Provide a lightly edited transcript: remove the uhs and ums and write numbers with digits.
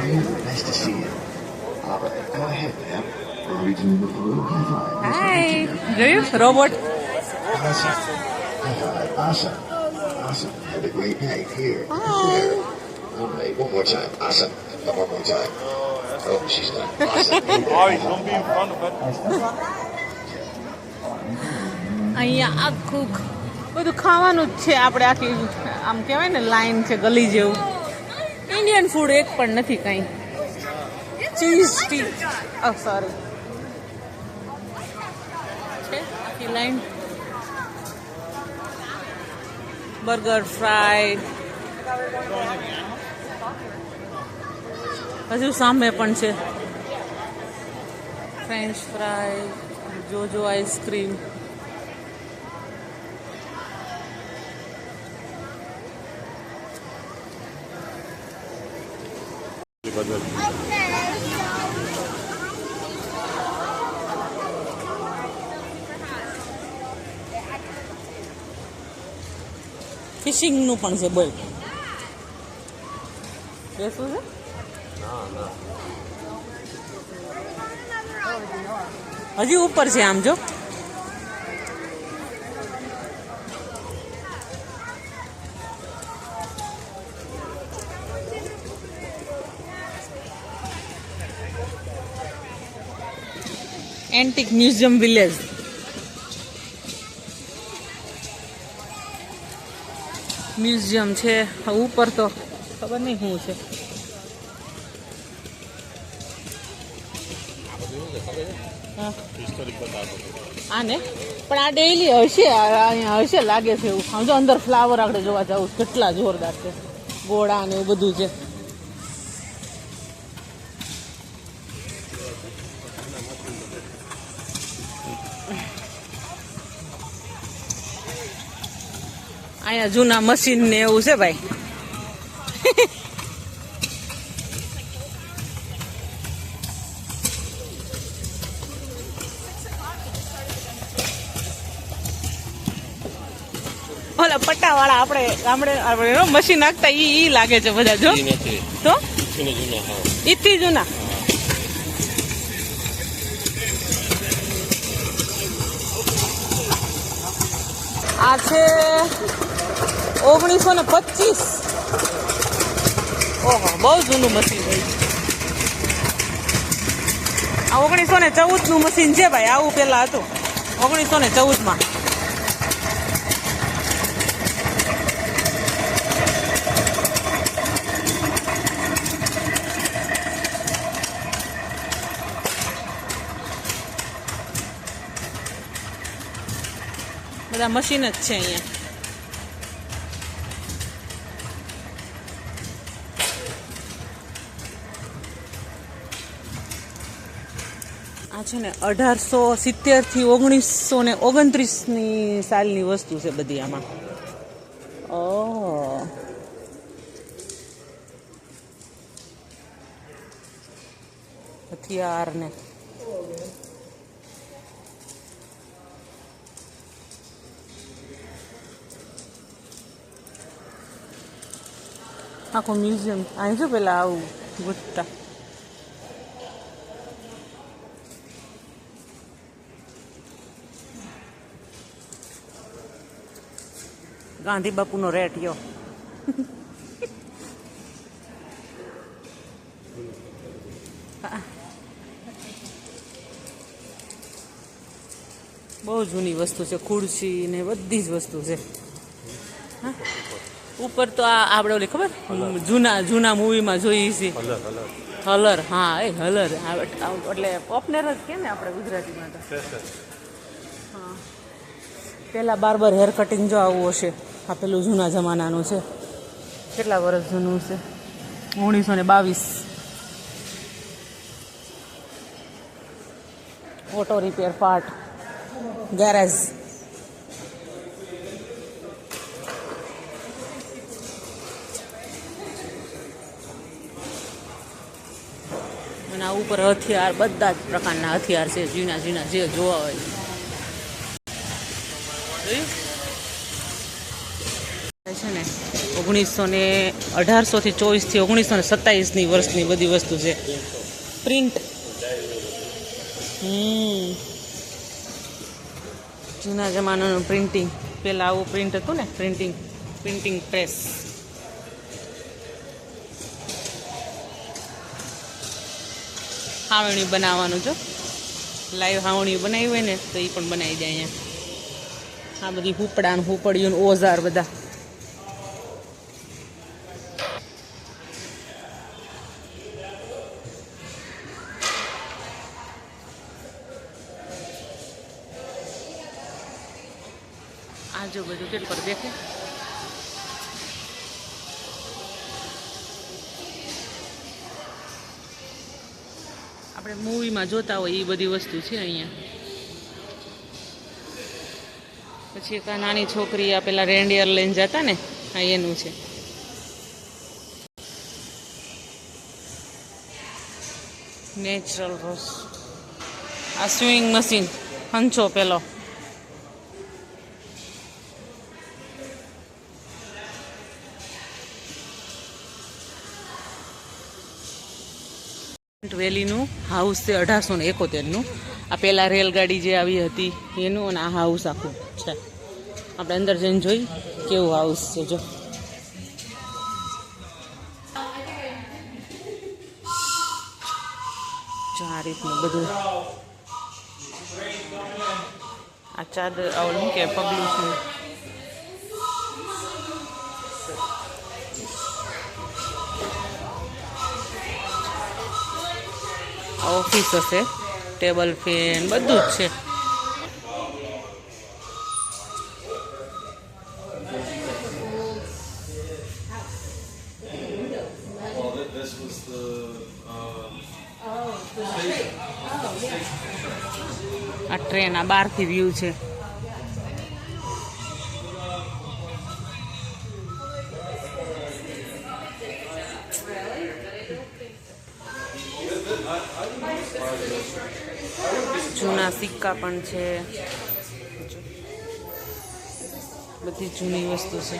Nice to see you. All right, go ahead, ma'am. I'll read you a little high five. Hi. જોયું robot? Awesome. High five. Awesome. Awesome. Have a great night here. Hi. There. All right, one more time. Awesome. One more time. Oh, she's done. Awesome. Don't be in front of it. અહીંયા આખું બધું ખાવાનું જ છે. આપણે આખી આમ કહેવાય ને લાઈન છે ગલી જેવું. ઇન્ડિયન ફૂડ એક પણ નથી કાંઈ. ચીઝ સ્ટીક સોરી છે આખી લાઈન. બર્ગર ફ્રાય હજુ સામે પણ છે. ફ્રેન્ચ ફ્રાય, જોજો આઈસ્ક્રીમ. ફિશિંગનું પણ છે. બોલ બેસવું છે? હજી ઉપર છે આમ જો. Antique museum village. મ્યુઝિયમ છે ઉપર તો ખબર નહીં શું છે. આને પણ આ ડેઈલી હશે, અહીંયા હશે લાગે છે એવું. સમજો અંદર ફ્લાવર આપણે જોવા જવું કેટલા જોરદાર છે. ગોળા ને એવું બધું છે. અહીંયા જૂના મશીન ને એવું છે ભાઈ. ઓલા પટ્ટાવાળા આપણે ગામડે મશીન નાખતા ઈ લાગે છે બધા. જો તો ઈથી જૂના. આ છે 1925. ઓહો બહુ જૂનું મશીન ભાઈ. આ 1914નું મશીન છે ભાઈ. આવું પેલા હતું 1914માં. બધા મશીન જ છે અહીંયા. આ છે ને 1870 થી 1929 સાલની વસ્તુ છે બધી આમાં. હથિયાર ને આખું મ્યુઝિયમ. અહીં જો પેલા આવું ગુટતા. ગાંધી બાપુનો રેટિયો. બહુ જૂની વસ્તુ છે. ખુરશી ને બધી જ વસ્તુ છે. ઉપર તો આ આપણે ઓલી ખબર જૂના મૂવીમાં જોઈએ છે હલર. હા એ હલર એટલે ઓપનર જ કે ને આપણે ગુજરાતીમાં તો. હા પેલા બાર્બર હેર કટિંગ જો આવું હશે. આ પેલું જૂના જમાનાનું છે. કેટલા વર્ષ જૂનું છે? 1922. Auto repair part garage. અને આ ઉપર હથિયાર, બધા જ પ્રકારના હથિયાર છે. ઝીણા ઝીણા જે જોવા હોય. છે ને 1900 1800 થી 24 થી 1927 વર્ષની બધી વસ્તુ છે. પ્રિન્ટ જૂના જમાનાનું પ્રિન્ટિંગ. પહેલાં આવું પ્રિન્ટ હતું ને, પ્રિન્ટિંગ પ્રેસ. હાવણી બનાવવાનું જો, લાઈવ હાવણી બનાવી હોય ને તો એ પણ બનાવી દે અહીંયા. આ બધી હુપડા ને હુપડિયું ઓઝાર બધા. આ જો બધું કેટલું પર દેખે. આપણે મૂવીમાં જોતા હોય એ બધી વસ્તુ છે અહીંયા. પછી એક નાની છોકરી આ પેલા રેન્ડિયર લઈને જતા ને, આ એનું છે. Natural rose. આ સ્વિંગ મશીન હંચો પેલો. વેલીનું હાઉસ છે 1871નું. આ પહેલાં રેલગાડી જે આવી હતી એનું, અને આ હાઉસ આખું છે. આપણે અંદર જઈને જોઈ કેવું હાઉસ છે. જો આ રીતનું બધું. આ ચાદર આવડું કે પગલું છે. ઓફિસ હશે, ટેબલ ફેન બધું જ છે. આ ટ્રેન આ બહારથી વ્યૂ છે. જૂના સિક્કા પણ છે, બધી જૂની વસ્તુ છે.